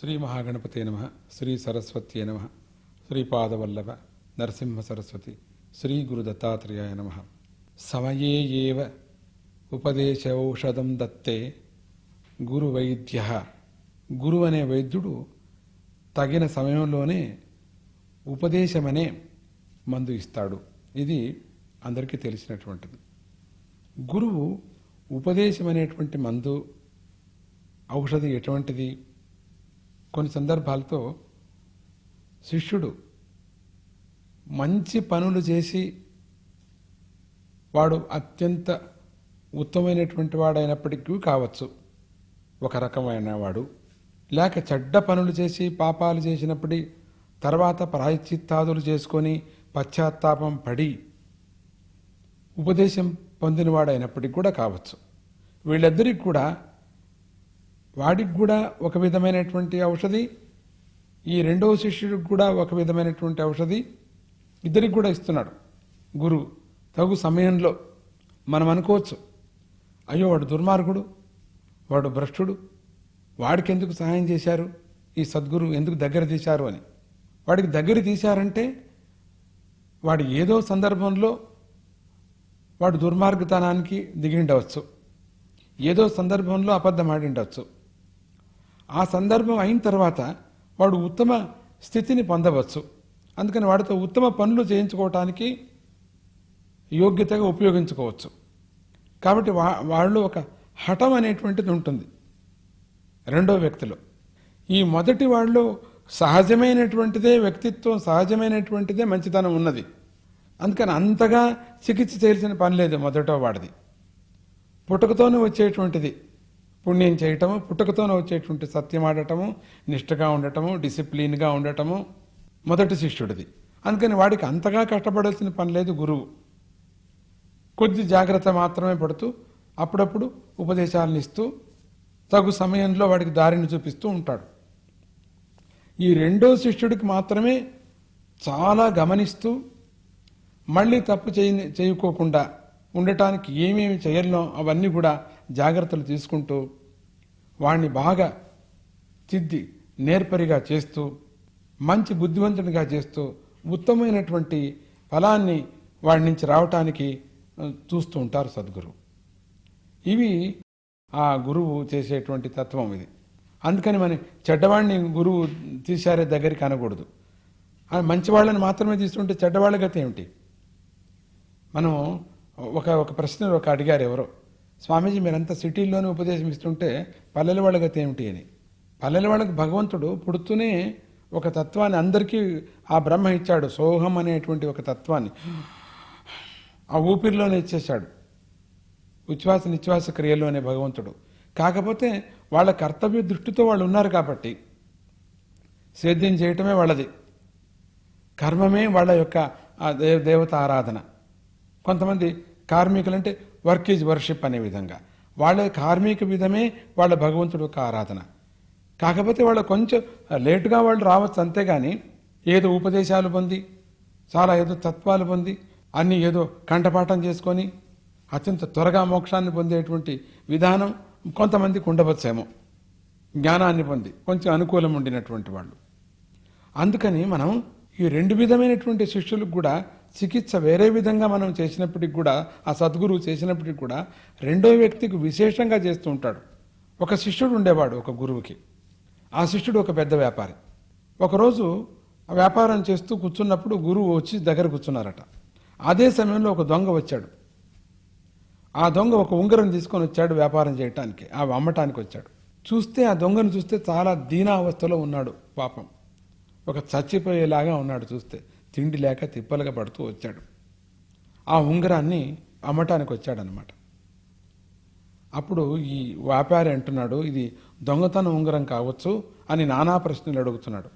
శ్రీ మహాగణపతే నమః. శ్రీ సరస్వత్యే నమః. శ్రీపాదవల్లభ నరసింహ సరస్వతి శ్రీ గురు దత్తాత్రేయాయ నమః. సమయే ఏవ ఉపదేశౌషధం దత్తే గురు వైద్య. గురువు అనే వైద్యుడు తగిన సమయంలోనే ఉపదేశమనే మందు ఇస్తాడు. ఇది అందరికీ తెలిసినటువంటిది. గురువు ఉపదేశం అనేటువంటి మందు ఔషధి ఎటువంటిది? కొన్ని సందర్భాలతో శిష్యుడు మంచి పనులు చేసి వాడు అత్యంత ఉత్తమమైనటువంటి వాడైనప్పటికీ కావచ్చు ఒక రకమైన వాడు, లేక చెడ్డ పనులు చేసి పాపాలు చేసినప్పటి తర్వాత ప్రాయశ్చిత్తాదులు చేసుకొని పశ్చాత్తాపం పడి ఉపదేశం పొందినవాడైనప్పటికీ కూడా కావచ్చు. వీళ్ళిద్దరికి కూడా వాడికి కూడా ఒక విధమైనటువంటి ఔషధి, ఈ రెండవ శిష్యుడికి కూడా ఒక విధమైనటువంటి ఔషధి ఇద్దరికి కూడా ఇస్తున్నాడు గురువు. తగు సమయంలో మనం అనుకోవచ్చు, అయ్యో వాడు దుర్మార్గుడు, వాడు భ్రష్టుడు, వాడికి ఎందుకు సహాయం చేశారు, ఈ సద్గురు ఎందుకు దగ్గర తీశారు అని. వాడికి దగ్గర తీశారంటే వాడు ఏదో సందర్భంలో వాడు దుర్మార్గతనానికి దిగిండవచ్చు, ఏదో సందర్భంలో అబద్ధం ఆడిండవచ్చు. ఆ సందర్భం అయిన తర్వాత వాడు ఉత్తమ స్థితిని పొందవచ్చు. అందుకని వాడితో ఉత్తమ పనులు చేయించుకోవటానికి యోగ్యతగా ఉపయోగించుకోవచ్చు. కాబట్టి వాళ్ళు ఒక హఠం అనేటువంటిది ఉంటుంది రెండో వ్యక్తిలో. ఈ మొదటి వాళ్ళు సహజమైనటువంటిదే వ్యక్తిత్వం, సహజమైనటువంటిదే మంచితనం ఉన్నది. అందుకని అంతగా చికిత్స చేయాల్సిన పని లేదు మొదటో వాడిది. పుట్టుకతోనే వచ్చేటువంటిది పుణ్యం చేయటము, పుట్టుకతోనే వచ్చేటువంటి సత్యం ఆడటము, నిష్ఠగా ఉండటము, డిసిప్లిన్గా ఉండటము మొదటి శిష్యుడిది. అందుకని వాడికి అంతగా కష్టపడాల్సిన పని లేదు. గురువు కొద్ది జాగ్రత్త మాత్రమే పడుతూ అప్పుడప్పుడు ఉపదేశాలను ఇస్తూ తగు సమయంలో వాడికి దారిని చూపిస్తూ ఉంటాడు. ఈ రెండో శిష్యుడికి మాత్రమే చాలా గమనిస్తూ మళ్ళీ తప్పు చేయకోకుండా ఉండటానికి ఏమేమి చేయాలో అవన్నీ కూడా జాగ్రత్తలు తీసుకుంటూ వాడిని బాగా తిద్ది నేర్పరిగా చేస్తూ మంచి బుద్ధివంతునిగా చేస్తూ ఉత్తమమైనటువంటి ఫలాన్ని వాడి నుంచి రావటానికి చూస్తూ ఉంటారు సద్గురువు. ఇవి ఆ గురువు చేసేటువంటి తత్వం ఇది. అందుకని మన చెడ్డవాడిని గురువు తీశారే దగ్గరికి అనకూడదు. మంచివాళ్ళని మాత్రమే తీసుకుంటే చెడ్డవాళ్ళ గతి ఏమిటి? మనం ఒక ప్రశ్న అడిగారు ఎవరో, స్వామీజీ మీరంతా సిటీల్లోనే ఉపదేశం ఇస్తుంటే పల్లెల వాళ్ళ గతి ఏమిటి అని. పల్లెల వాళ్ళకి భగవంతుడు పుడుతూనే ఒక తత్వాన్ని అందరికీ ఆ బ్రహ్మ ఇచ్చాడు. సోహం అనేటువంటి ఒక తత్వాన్ని ఆ ఊపిరిలోనే ఇచ్చేశాడు, ఉచ్ఛ్వాస నిశ్వాస క్రియలోనే భగవంతుడు. కాకపోతే వాళ్ళ కర్తవ్య దృష్టితో వాళ్ళు ఉన్నారు కాబట్టి సేద్యం చేయటమే వాళ్ళది, కర్మమే వాళ్ళ యొక్క దేవత ఆరాధన. కొంతమంది కార్మికులంటే వర్క్ ఈజ్ వర్షిప్ అనే విధంగా వాళ్ళ కార్మిక విధమే వాళ్ళ భగవంతుడు యొక్క ఆరాధన. కాకపోతే వాళ్ళు కొంచెం లేటుగా వాళ్ళు రావచ్చు, అంతేగాని ఏదో ఉపదేశాలు పొంది చాలా ఏదో తత్వాలు పొంది అన్నీ ఏదో కంఠపాఠం చేసుకొని అత్యంత త్వరగా మోక్షాన్ని పొందేటువంటి విధానం కొంతమందికి ఉండవచ్చేమో, జ్ఞానాన్ని పొంది కొంచెం అనుకూలం ఉండినటువంటి వాళ్ళు. అందుకని మనం ఈ రెండు విధమైనటువంటి శిష్యులకు కూడా చికిత్స వేరే విధంగా మనం చేసినప్పటికి కూడా, ఆ సద్గురువు చేసినప్పటికి కూడా రెండో వ్యక్తికి విశేషంగా చేస్తూ ఉంటాడు. ఒక శిష్యుడు ఉండేవాడు ఒక గురువుకి. ఆ శిష్యుడు ఒక పెద్ద వ్యాపారి. ఒకరోజు ఆ వ్యాపారం చేస్తూ కూర్చున్నప్పుడు గురువు వచ్చి దగ్గర కూర్చున్నారట. అదే సమయంలో ఒక దొంగ వచ్చాడు. ఆ దొంగ ఒక ఉంగరం తీసుకొని వచ్చాడు వ్యాపారం చేయటానికి, ఆ అమ్మటానికి వచ్చాడు. చూస్తే ఆ దొంగను చూస్తే చాలా దీనావస్థలో ఉన్నాడు పాపం, ఒక చచ్చిపోయేలాగా ఉన్నాడు. చూస్తే తిండి లేక తిప్పలుగా పడుతూ వచ్చాడు. ఆ ఉంగరాన్ని అమ్మటానికి వచ్చాడనమాట. అప్పుడు ఈ వ్యాపారి అంటున్నాడు, ఇది దొంగతనం ఉంగరం కావచ్చు అని నానా ప్రశ్నలు అడుగుతున్నాడు.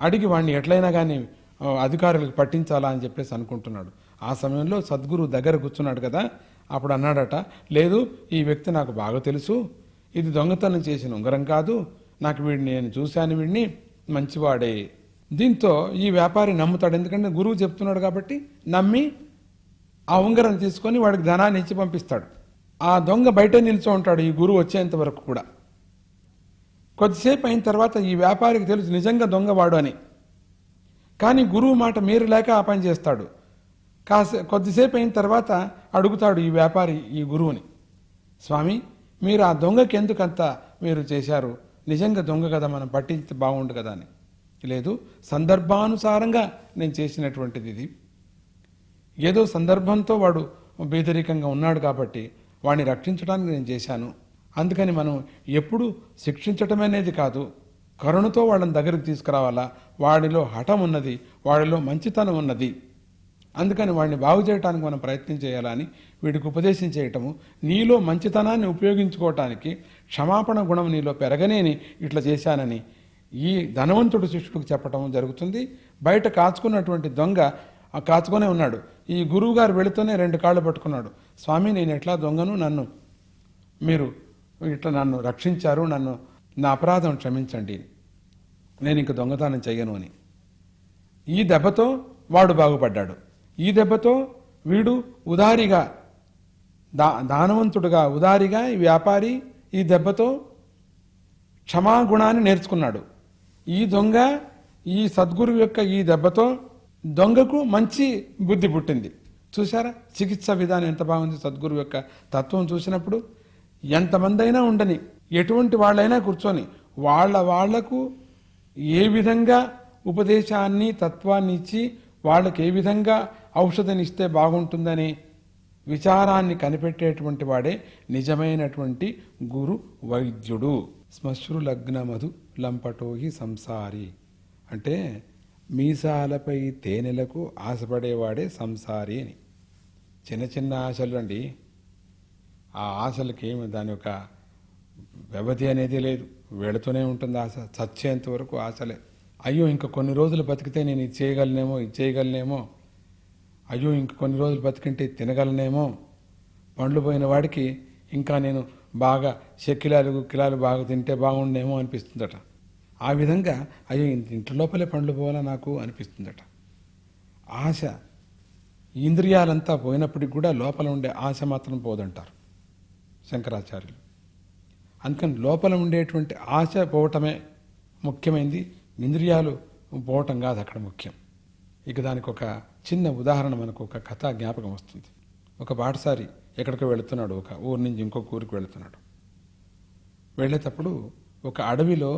అడిగి వాడిని ఎట్లయినా కానీ అధికారులకు పట్టించాలా అని చెప్పేసి అనుకుంటున్నాడు. ఆ సమయంలో సద్గురు దగ్గర కూర్చున్నాడు కదా, అప్పుడు అన్నాడట, లేదు ఈ వ్యక్తి నాకు బాగా తెలుసు, ఇది దొంగతనం చేసిన ఉంగరం కాదు, నాకు వీడిని నేను చూశాను, వీడిని మంచివాడే. దీంతో ఈ వ్యాపారి నమ్ముతాడు, ఎందుకంటే గురువు చెప్తున్నాడు కాబట్టి నమ్మి ఆ ఉంగరం తీసుకొని వాడికి ధనాన్ని ఇచ్చి పంపిస్తాడు. ఆ దొంగ బయట నిల్చో ఉంటాడు ఈ గురువు వచ్చేంత వరకు కూడా. కొద్దిసేపు అయిన తర్వాత ఈ వ్యాపారికి తెలుసు నిజంగా దొంగవాడు అని. కానీ గురువు మాట మీరు లేక ఆ పని చేస్తాడు. కొద్దిసేపు అయిన తర్వాత అడుగుతాడు ఈ వ్యాపారి ఈ గురువుని, స్వామి మీరు ఆ దొంగకి ఎందుకంత మీరు చేశారు, నిజంగా దొంగ కదా, మనం పట్టించితే బాగుండు కదా అని. లేదు, సందర్భానుసారంగా నేను చేసినటువంటిది ఇది. ఏదో సందర్భంతో వాడు బేదరికంగా ఉన్నాడు కాబట్టి వాడిని రక్షించడానికి నేను చేశాను. అందుకని మనం ఎప్పుడు శిక్షించటం అనేది కాదు, కరుణతో వాళ్ళని దగ్గరికి తీసుకురావాలా. వాడిలో హఠం ఉన్నది, వాడిలో మంచితనం ఉన్నది, అందుకని వాడిని బాగు చేయడానికి మనం ప్రయత్నం చేయాలని వీడికి ఉపదేశం చేయటము. నీలో మంచితనాన్ని ఉపయోగించుకోవటానికి క్షమాపణ గుణం నీలో పెరగనేని ఇట్లా చేశానని ఈ ధనవంతుడు శిష్యుడికి చెప్పటం జరుగుతుంది. బయట కాచుకున్నటువంటి దొంగ కాచుకొనే ఉన్నాడు. ఈ గురువుగారు వెళుతూనే 2 కాళ్ళు పట్టుకున్నాడు. స్వామి నేను ఎట్లా దొంగను, మీరు ఇట్లా నన్ను రక్షించారు, నా అపరాధం క్షమించండి, నేను ఇంక దొంగతనం చెయ్యను అని. ఈ దెబ్బతో వాడు బాగుపడ్డాడు. ఈ దెబ్బతో వీడు ఉదారిగా దానవంతుడుగా ఉదారిగా ఈ వ్యాపారి ఈ దెబ్బతో క్షమాగుణాన్ని నేర్చుకున్నాడు. ఈ దొంగ ఈ సద్గురు యొక్క ఈ దెబ్బతో దొంగకు మంచి బుద్ధి పుట్టింది. చూసారా చికిత్స విధానం ఎంత బాగుంది. సద్గురు యొక్క తత్వం చూసినప్పుడు ఎంతమంది అయినా ఉండని, ఎటువంటి వాళ్ళైనా కూర్చొని వాళ్లకు ఏ విధంగా ఉపదేశాన్ని తత్వాన్ని ఇచ్చి వాళ్ళకి ఏ విధంగా ఔషధాన్ని ఇస్తే బాగుంటుందనే విచారాన్ని కనిపెట్టేటువంటి వాడే నిజమైనటువంటి గురు వైద్యుడు. శ్మశ్రు లగ్న మధు లంపటోహి సంసారి అంటే మీసాలపై తేనెలకు ఆశపడేవాడే సంసారి అని. చిన్న చిన్న ఆశలు అండి, ఆ ఆశలకి ఏమి దాని యొక్క వ్యవధి అనేది లేదు, వెళుతూనే ఉంటుంది ఆశ. చచ్చేంత వరకు ఆశలే. అయ్యో ఇంక కొన్ని రోజులు బతికితే నేను ఇది చేయగలనేమో, అయ్యో ఇంక కొన్ని రోజులు బతికింటే తినగలనేమో. పండ్లు పోయిన వాడికి ఇంకా నేను బాగా కిలాలు బాగా తింటే బాగుండేమో అనిపిస్తుందట. ఆ విధంగా అయ్యో ఇంటి లోపలే పండ్లు పోవాలా నాకు అనిపిస్తుందట. ఆశ ఇంద్రియాలంతా పోయినప్పటికి కూడా లోపల ఉండే ఆశ మాత్రం పోదంటారు శంకరాచార్యులు. అందుకని లోపల ఉండేటువంటి ఆశ పోవటమే ముఖ్యమైనది, ఇంద్రియాలు పోవటం కాదు అక్కడ ముఖ్యం. ఇక దానికి ఒక చిన్న ఉదాహరణ, మనకు ఒక కథ జ్ఞాపకం వస్తుంది. ఒక బాటసారి ఎక్కడికో వెళుతున్నాడు, ఒక ఊరు నుంచి ఇంకొక ఊరికి వెళుతున్నాడు. వెళ్ళేటప్పుడు ఒక అడవిలో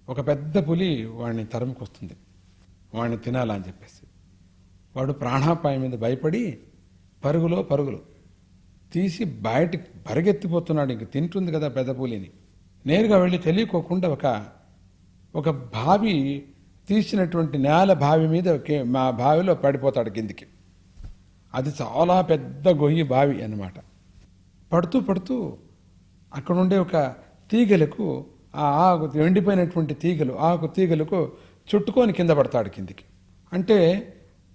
ఒక పెద్ద పులి వాడిని తరుముకొస్తుంది, వాడిని తినాలని చెప్పేసి. వాడు ప్రాణాపాయం మీద భయపడి పరుగులు తీసి బయటికి పరిగెత్తిపోతున్నాడు. ఇంక తింటుంది కదా పెద్ద పులిని. నేరుగా వెళ్ళి తెలియకోకుండా ఒక బావి తీసినటువంటి నేల బావి మీద మా బావిలో పడిపోతాడు కిందికి. అది చాలా పెద్ద గొయ్యి బావి అన్నమాట. పడుతూ అక్కడ ఉండే ఒక తీగలకు ఎండిపోయినటువంటి ఆకు తీగలకు చుట్టుకొని కింద పడతాడు కిందికి. అంటే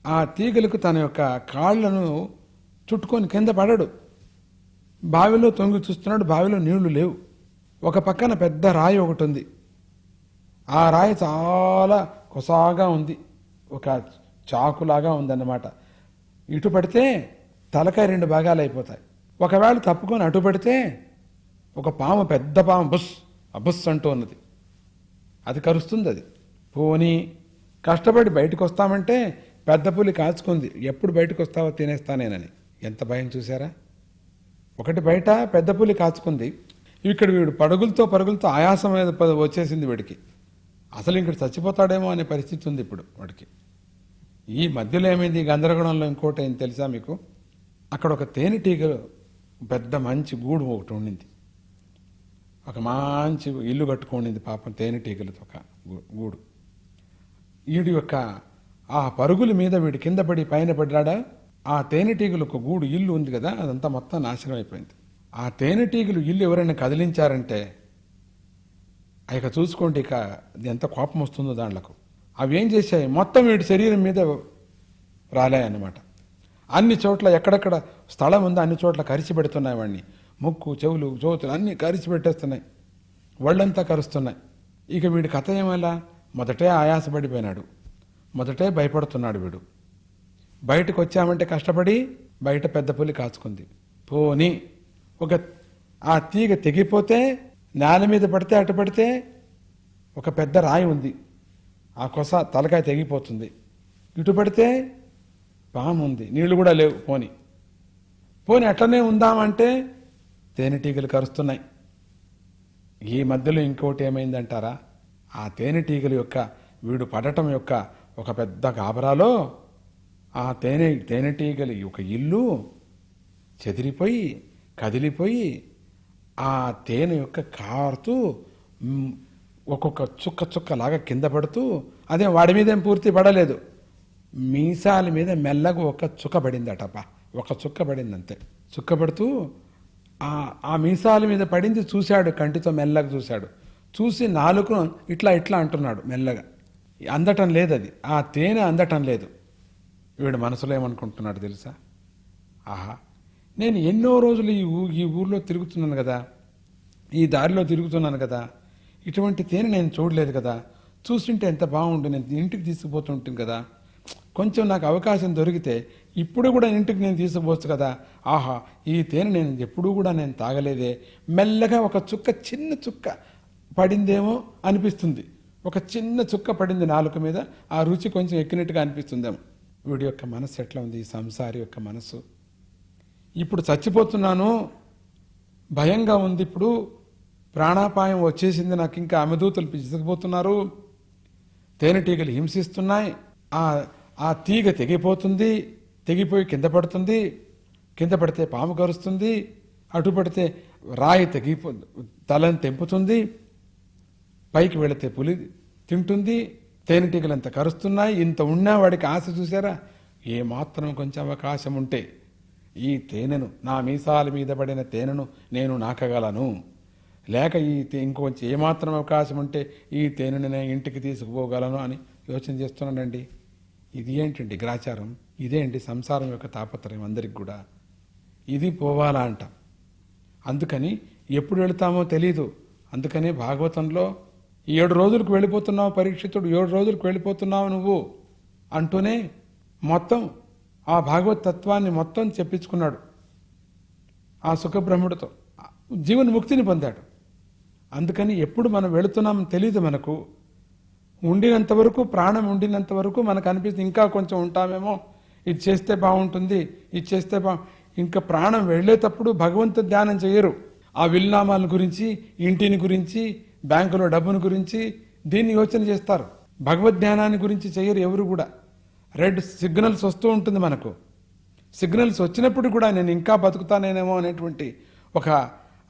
ఆ తీగలకు తన యొక్క కాళ్లను చుట్టుకొని కింద పడడు. బావిలో తొంగి చూస్తున్నాడు, బావిలో నీళ్లు లేవు. ఒక పక్కన పెద్ద రాయి ఒకటి ఉంది. ఆ రాయి చాలా కొసాగా ఉంది, ఒక చాకులాగా ఉందన్నమాట. ఇటు పడితే తలకాయ 2 భాగాలు అయిపోతాయి. ఒకవేళ తప్పుకొని అటు పడితే ఒక పాము, పెద్ద పాము బుస్ అంటూ ఉన్నది, అది కరుస్తుంది. అది పోనీ కష్టపడి బయటకు వస్తామంటే పెద్ద పులి కాచుకుంది, ఎప్పుడు బయటకు వస్తావో తినేస్తానేనని. ఎంత భయం చూసారా. ఒకటి బయట పెద్ద పులి కాచుకుంది, ఇక్కడ వీడు పరుగులతో ఆయాసం మీద వచ్చేసింది వీడికి. అసలు ఇంకటి చచ్చిపోతాడేమో అనే పరిస్థితి ఉంది ఇప్పుడు వాడికి. ఈ మధ్యలో ఏమైంది, గందరగోళంలో ఇంకోటి ఏం తెలుసా మీకు, అక్కడ ఒక తేనెటీగ పెద్ద మంచి గూడు ఒకటి ఉండింది. ఒక మంచి ఇల్లు కట్టుకోండింది పాపం తేనెటీగలతో ఒక గూడు. వీడి యొక్క ఆ పరుగుల మీద వీడి కింద పడి పైన పడ్డాడా, ఆ తేనెటీగలు ఒక గూడు ఇల్లు ఉంది కదా, అదంతా మొత్తం నాశనం అయిపోయింది. ఆ తేనెటీగలు ఇల్లు ఎవరైనా కదిలించారంటే ఇక చూసుకోండి, ఇక ఎంత కోపం వస్తుందో దాంట్లకు. అవి ఏం చేశాయి, మొత్తం వీడి శరీరం మీద రాలేయన్నమాట. అన్ని చోట్ల ఎక్కడెక్కడ స్థలం ఉందో అన్ని చోట్ల కరిచి పెడుతున్నాయి వాడిని. ముక్కు, చెవులు, జోతులు అన్నీ కరిచి పెట్టేస్తున్నాయి, ఒళ్ళంతా కరుస్తున్నాయి. ఇక వీడి కథ ఏమైనా, మొదటే ఆయాసపడిపోయినాడు, మొదటే భయపడుతున్నాడు వీడు. బయటకు వచ్చామంటే కష్టపడి బయట పెద్ద పులి కాచుకుంది. పోని ఆ తీగ తెగిపోతే నేల మీద పడితే అటు పడితే ఒక పెద్ద రాయి ఉంది, ఆ కొస తలకాయ తెగిపోతుంది. ఇటు పడితే పాము ఉంది, నీళ్లు కూడా లేవు. పోని అట్లనే ఉందామంటే తేనెటీగలు కరుస్తున్నాయి. ఈ మధ్యలో ఇంకోటి ఏమైందంటారా? ఆ తేనెటీగల యొక్క వీడు పడటం యొక్క ఒక పెద్ద గాబరాలో ఆ తేనెటీగలి ఒక ఇల్లు చెదిరిపోయి కదిలిపోయి ఆ తేనె యొక్క కారుతూ ఒక్కొక్క చుక్క చుక్కలాగా కింద పడుతూ, అదే వాడి మీదేం పూర్తి పడలేదు, మీసాల మీద మెల్లగా ఒక చుక్క పడిందటప్ప, ఒక చుక్క పడింది అంతే. చుక్క పడుతూ ఆ మీసాల మీద పడింది చూశాడు, కంటితో మెల్లగా చూశాడు. చూసి నాలుకను ఇట్లా ఇట్లా అంటున్నాడు మెల్లగా. అందటం లేదు, అది ఆ తేనె అందటం లేదు. వీడు మనసులో ఏమనుకుంటున్నాడు తెలుసా? ఆహా, నేను ఎన్నో రోజులు ఈ ఊర్లో తిరుగుతున్నాను కదా, ఈ దారిలో తిరుగుతున్నాను కదా, ఇటువంటి తేనె నేను చూడలేదు కదా, చూస్తుంటే ఎంత బాగుండు, నేను ఇంటికి తీసుకుపోతుంటాను కదా, కొంచెం నాకు అవకాశం దొరికితే ఇప్పుడు కూడా ఇంటికి నేను తీసుకుపోవచ్చు కదా, ఆహా ఈ తేనె నేను ఎప్పుడూ కూడా నేను తాగలేదే. మెల్లగా ఒక చుక్క, చిన్న చుక్క పడిందేమో అనిపిస్తుంది, ఒక చిన్న చుక్క పడింది నాలుక మీద, ఆ రుచి కొంచెం ఎక్కినట్టుగా అనిపిస్తుందేమో. వీడి యొక్క మనసు ఎట్లా ఉంది? ఈ సంసారి యొక్క మనసు. ఇప్పుడు చచ్చిపోతున్నాను, భయంగా ఉంది, ఇప్పుడు ప్రాణాపాయం వచ్చేసింది, నాకు ఇంకా అమదూతలు పిసిగిపోతున్నారు, తేనెటీగలు హింసిస్తున్నాయి, ఆ తీగ తెగిపోతుంది, తెగిపోయి కింద పడుతుంది, కింద పడితే పాము కరుస్తుంది, అటు పడితే రాయి తలని తెంపుతుంది, పైకి వెళితే పులి తింటుంది, తేనెటీగలు అంత కరుస్తున్నాయి. ఇంత ఉన్నా వాడికి ఆశ చూసారా? ఏమాత్రం కొంచెం అవకాశం ఉంటే ఈ తేనెను, నా మీసాల మీద పడిన తేనెను నేను నాకగలను, లేక ఇంకొంచెం ఏమాత్రం అవకాశం ఉంటే ఈ తేనెను నేను ఇంటికి తీసుకుపోగలను అని యోచన చేస్తున్నానండి. ఇది ఏంటండి గ్రాచారం? ఇదేంటి సంసారం యొక్క తాపత్రయం అందరికి కూడా. ఇది పోవాలా అంట. అందుకని ఎప్పుడు వెళతామో తెలీదు. అందుకని భాగవతంలో 7 రోజులకు వెళ్ళిపోతున్నావు పరీక్షితుడు, 7 రోజులకు వెళ్ళిపోతున్నావు నువ్వు అంటూనే మొత్తం ఆ భాగవత్ తత్వాన్ని మొత్తం చెప్పించుకున్నాడు ఆ సుఖబ్రహ్ముడితో. జీవన్ముక్తిని పొందాడు. అందుకని ఎప్పుడు మనం వెళుతున్నాం తెలీదు మనకు. ఉండినంత వరకు, ప్రాణం ఉండినంత వరకు మనకు అనిపిస్తుంది ఇంకా కొంచెం ఉంటామేమో, ఇది చేస్తే బాగుంటుంది, ఇది చేస్తే ఇంకా ప్రాణం వెళ్ళేటప్పుడు భగవంతు ధ్యానం చేయరు. ఆ విల్నామాల గురించి, ఇంటిని గురించి, బ్యాంకులో డబ్బును గురించి దీన్ని యోచన చేస్తారు. భగవద్ ధ్యానాన్ని గురించి చేయరు ఎవరు కూడా. రెడ్ సిగ్నల్స్ వస్తూ ఉంటుంది మనకు. సిగ్నల్స్ వచ్చినప్పుడు కూడా నేను ఇంకా బతుకుతానేమో అనేటువంటి ఒక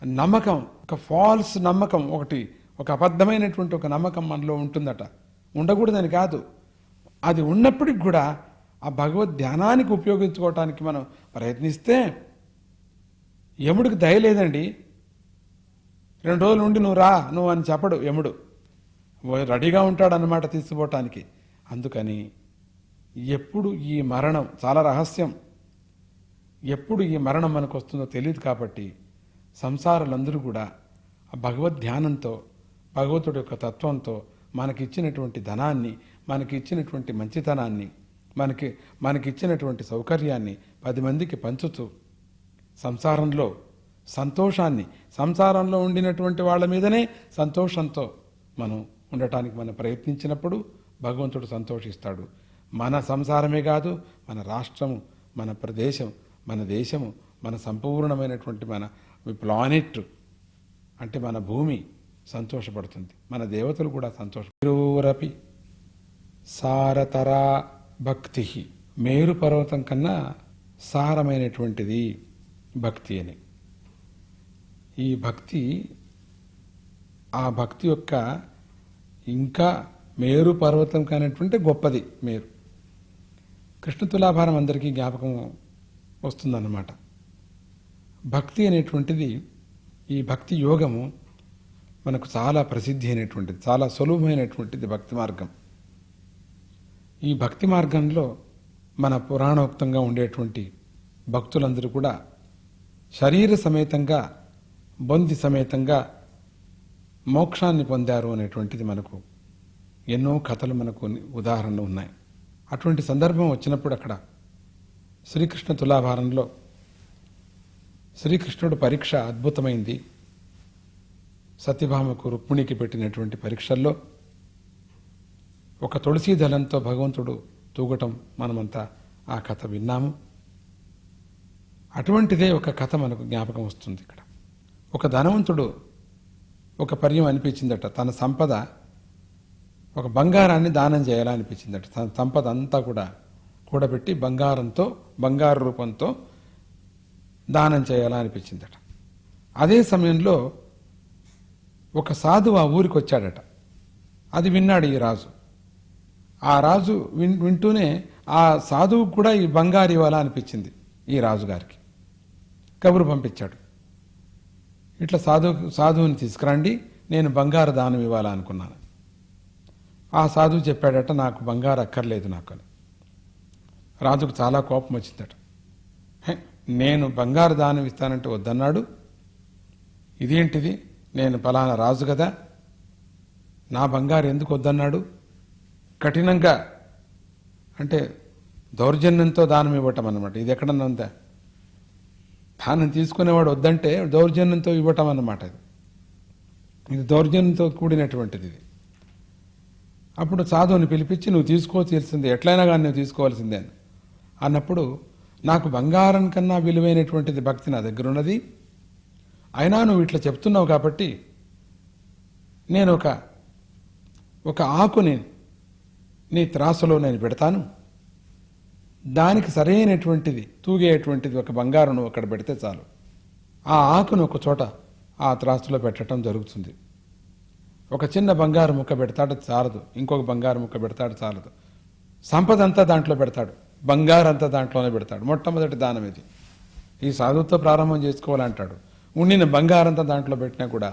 నమ్మకం, ఒక ఫాల్స్ నమ్మకం, ఒక అబద్ధమైనటువంటి ఒక నమ్మకం మనలో ఉంటుందట. ఉండకూడదని కాదు, అది ఉన్నప్పటికి కూడా ఆ భగవద్ ధ్యానానికి ఉపయోగించుకోవటానికి మనం ప్రయత్నిస్తే యముడికి దయ లేదండి. 2 రోజులు ఉండి నువ్వు అని చెప్పడు యముడు, రెడీగా ఉంటాడు అన్నమాట తీసుకుపోవటానికి. అందుకని ఎప్పుడు ఈ మరణం చాలా రహస్యం, ఎప్పుడు ఈ మరణం మనకు వస్తుందో తెలియదు. కాబట్టి సంసారులందరూ కూడా ఆ భగవద్ ధ్యానంతో, భగవంతుడి యొక్క తత్వంతో మనకిచ్చినటువంటి ధనాన్ని, మనకిచ్చినటువంటి మంచితనాన్ని, మనకిచ్చినటువంటి సౌకర్యాన్ని 10 మందికి పంచుతూ సంసారంలో సంతోషాన్ని, సంసారంలో ఉండినటువంటి వాళ్ళ మీదనే సంతోషంతో మనం ఉండటానికి మనం ప్రయత్నించినప్పుడు భగవంతుడు సంతోషిస్తాడు. మన సంసారమే కాదు, మన రాష్ట్రము, మన ప్రదేశం, మన దేశము, మన సంపూర్ణమైనటువంటి మన ప్లానెట్ అంటే మన భూమి సంతోషపడుతుంది. మన దేవతలు కూడా సంతోషపి సారతరా భక్తి, మేరు పర్వతం కన్నా సారమైనటువంటిది భక్తి అని. ఈ భక్తి, ఆ భక్తి యొక్క ఇంకా మేరు పర్వతం కానటువంటి గొప్పది మేరు. కృష్ణ తులాభారం అందరికీ జ్ఞాపకం వస్తుందన్నమాట. భక్తి అనేటువంటిది, ఈ భక్తి యోగము మనకు చాలా ప్రసిద్ధి అయినటువంటిది, చాలా సులభమైనటువంటిది భక్తి మార్గం. ఈ భక్తి మార్గంలో మన పురాణోక్తంగా ఉండేటువంటి భక్తులందరూ కూడా శరీర సమేతంగా, బొంది సమేతంగా మోక్షాన్ని పొందారు అనేటువంటిది మనకు ఎన్నో కథలు, మనకు ఉదాహరణలు ఉన్నాయి. అటువంటి సందర్భం వచ్చినప్పుడు అక్కడ శ్రీకృష్ణ తులాభారంలో శ్రీకృష్ణుడు పరీక్ష అద్భుతమైంది. సత్యభామకు రుక్మిణికి పెట్టినటువంటి పరీక్షల్లో ఒక తులసీ దళంతో భగవంతుడు తూగటం మనమంతా ఆ కథ విన్నాము. అటువంటిదే ఒక కథ మనకు జ్ఞాపకం వస్తుంది ఇక్కడ. ఒక ధనవంతుడు ఒక పర్యం అనిపించిందట, తన సంపద ఒక బంగారాన్ని దానం చేయాలనిపించిందట. తన సంపద అంతా కూడా కూడబెట్టి బంగారు రూపంతో దానం చేయాలనిపించిందట. అదే సమయంలో ఒక సాధువు ఆ ఊరికి వచ్చాడట. అది విన్నాడు ఈ రాజు. ఆ రాజు వింటూనే ఆ సాధువు కూడా ఈ బంగారు ఇవ్వాలనిపించింది ఈ రాజుగారికి. కబురు పంపించాడు, ఇట్లా సాధువుని తీసుకురండి, నేను బంగారు దానం ఇవ్వాలనుకున్నాను. ఆ సాధువు చెప్పాడట, నాకు బంగారు అక్కర్లేదు నాకు అని. రాజుకు చాలా కోపం వచ్చిందట. నేను బంగారు దానం ఇస్తానంటే వద్దన్నాడు, ఇదేంటిది, నేను పలానా రాజు కదా, నా బంగారు ఎందుకు వద్దన్నాడు? కఠినంగా అంటే దౌర్జన్యంతో దానం ఇవ్వటం అన్నమాట. ఇది ఎక్కడన్నా ఉందా? దానం తీసుకునేవాడు వద్దంటే దౌర్జన్యంతో ఇవ్వటం అన్నమాట. ఇది దౌర్జన్యంతో కూడినటువంటిది ఇది. అప్పుడు సాధువుని పిలిపించి, నువ్వు తీసుకోవాల్సిందే, ఎట్లయినా కానీ నువ్వు తీసుకోవాల్సిందే అన్నప్పుడు, నాకు బంగారం కన్నా విలువైనటువంటిది భక్తి నా దగ్గర ఉన్నది, అయినా నువ్వు ఇట్లా చెప్తున్నావు కాబట్టి నేను ఒక ఆకుని నీ త్రాసులో నేను పెడతాను, దానికి సరైనటువంటిది తూగేటువంటిది ఒక బంగారం నువ్వు అక్కడ పెడితే చాలు. ఆ ఆకును ఒక చోట ఆ త్రాసులో పెట్టడం జరుగుతుంది. ఒక చిన్న బంగారు ముక్క పెడతాడు చాలదు, ఇంకొక బంగారు ముక్క పెడతాడు చాలదు, సంపద అంతా దాంట్లో పెడతాడు, బంగారు అంతా దాంట్లోనే పెడతాడు. మొట్టమొదటి దానం ఇది. ఈ సాధువుతో ప్రారంభం చేసుకోవాలంటాడు. ఉండిన బంగారంతా దాంట్లో పెట్టినా కూడా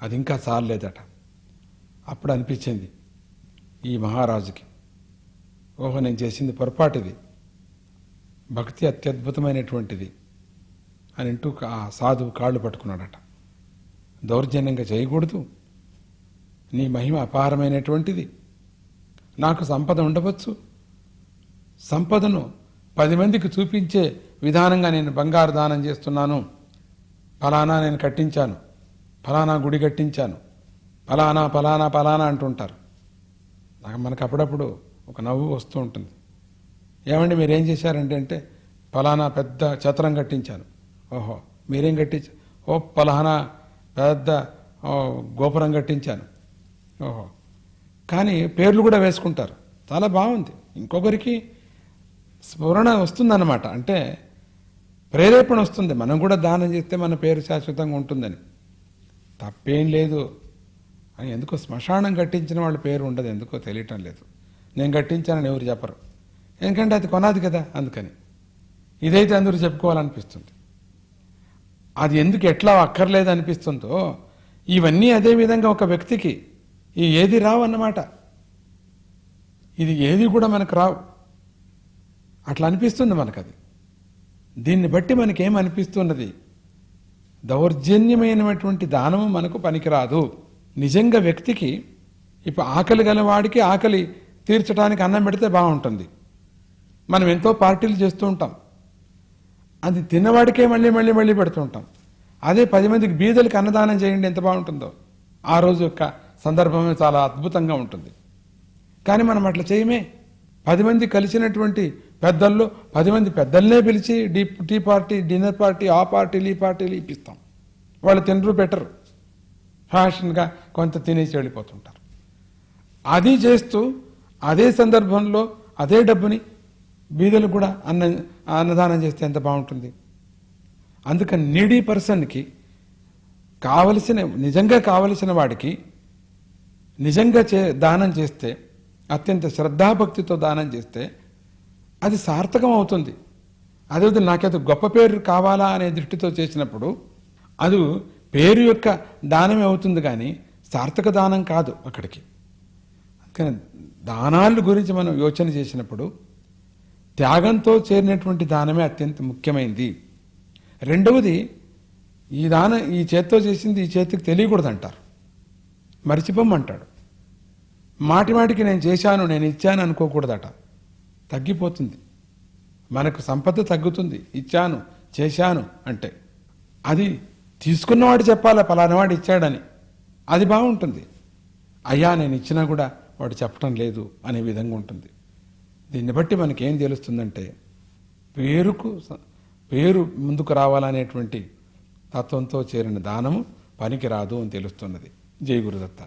అది ఇంకా చాలలేదట. అప్పుడు అనిపించింది ఈ మహారాజుకి, ఓహో నేను చేసింది పొరపాటిది, భక్తి అత్యద్భుతమైనటువంటిది అని అంటూ ఆ సాధువు కాళ్ళు పట్టుకున్నాడట. దౌర్జన్యంగా చేయకూడదు, నీ మహిమ అపారమైనటువంటిది, నాకు సంపద ఉండవచ్చు, సంపదను 10 మందికి చూపించే విధానంగా నేను బంగారు దానం చేస్తున్నాను, ఫలానా నేను కట్టించాను, ఫలానా గుడి కట్టించాను, ఫలానా ఫలానా ఫలానా అంటుంటారు. మనకు అప్పుడప్పుడు ఒక నవ్వు వస్తూ ఉంటుంది. ఏమండి మీరేం చేశారంటే అంటే, ఫలానా పెద్ద ఛత్రం కట్టించాను. ఓహో మీరేం కట్టించారు? ఓ ఫలానా పెద్ద గోపురం కట్టించాను. ఓహో కానీ పేర్లు కూడా వేసుకుంటారు. చాలా బాగుంది. ఇంకొకరికి స్ఫురణ వస్తుందన్నమాట, అంటే ప్రేరేపణ వస్తుంది, మనం కూడా దానం చేస్తే మన పేరు శాశ్వతంగా ఉంటుందని. తప్పేం లేదు అని ఎందుకో శ్మశానం కట్టించిన వాళ్ళ పేరు ఉండదు, ఎందుకో తెలియటం లేదు. నేను కట్టించానని ఎవరు చెప్పరు, ఎందుకంటే అది కొనాది కదా, అందుకని. ఇదైతే అందరూ చెప్పుకోవాలనిపిస్తుంది. అది ఎందుకు ఎట్లా అక్కర్లేదు అనిపిస్తుందో, ఇవన్నీ అదే విధంగా ఒక వ్యక్తికి ఈ ఏది రావు అన్నమాట. ఇది ఏది కూడా మనకు రావు, అట్లా అనిపిస్తుంది మనకు. అది దీన్ని బట్టి మనకేమనిపిస్తున్నది, దౌర్జన్యమైనటువంటి దానము మనకు పనికిరాదు. నిజంగా వ్యక్తికి ఇప్పుడు ఆకలి గలవాడికి ఆకలి తీర్చడానికి అన్నం పెడితే బాగుంటుంది. మనం ఎంతో పార్టీలు చేస్తూ ఉంటాం, అది తిన్నవాడికే మళ్ళీ మళ్ళీ మళ్ళీ పెడుతూ ఉంటాం. అదే 10 మందికి బీదలకి అన్నదానం చేయండి, ఎంత బాగుంటుందో. ఆ రోజు యొక్క సందర్భమే చాలా అద్భుతంగా ఉంటుంది. కానీ మనం అట్లా చేయమే. 10 మంది కలిసినటువంటి పెద్దల్లో 10 మంది పెద్దల్నే పిలిచి టీ పార్టీ, డిన్నర్ పార్టీ, ఆ పార్టీలు ఈ పార్టీలు ఇప్పిస్తాం. వాళ్ళు తినరు పెట్టరు, ఫ్యాషన్గా కొంత తినేసి వెళ్ళిపోతుంటారు. అది చేస్తూ అదే సందర్భంలో అదే డబ్బుని బీదలు కూడా అన్నదానం చేస్తే ఎంత బాగుంటుంది. అందుకని నీడీ పర్సన్కి నిజంగా కావలసిన వాడికి నిజంగా దానం చేస్తే, అత్యంత శ్రద్ధాభక్తితో దానం చేస్తే అది సార్థకం అవుతుంది. అదే నాకేదో గొప్ప పేరు కావాలా అనే దృష్టితో చేసినప్పుడు అది పేరు యొక్క దానమే అవుతుంది, కానీ సార్థక దానం కాదు అక్కడికి. అందుకని దానాల గురించి మనం యోచన చేసినప్పుడు త్యాగంతో చేరినటువంటి దానమే అత్యంత ముఖ్యమైనది. రెండవది, ఈ దానం ఈ చేత్తో చేసింది ఈ చేతికి తెలియకూడదు అంటారు, మర్చిపోమంటాడు. మాటిమాటికి నేను చేశాను, నేను ఇచ్చాను అనుకోకూడదట, తగ్గిపోతుంది. మనకు సంపద తగ్గుతుంది ఇచ్చాను చేశాను అంటే. అది తీసుకున్నవాడు చెప్పాలా పలానావాడు ఇచ్చాడని, అది బాగుంటుంది. అయ్యా నేను ఇచ్చినా కూడా వాడు చెప్పడం లేదు అనే విధంగా ఉంటుంది. దీన్ని బట్టి మనకేం తెలుస్తుందంటే పేరు ముందుకు రావాలనేటువంటి తత్వంతో చేరిన దానము పనికి రాదు అని తెలుస్తున్నది. జై గురుదత్త.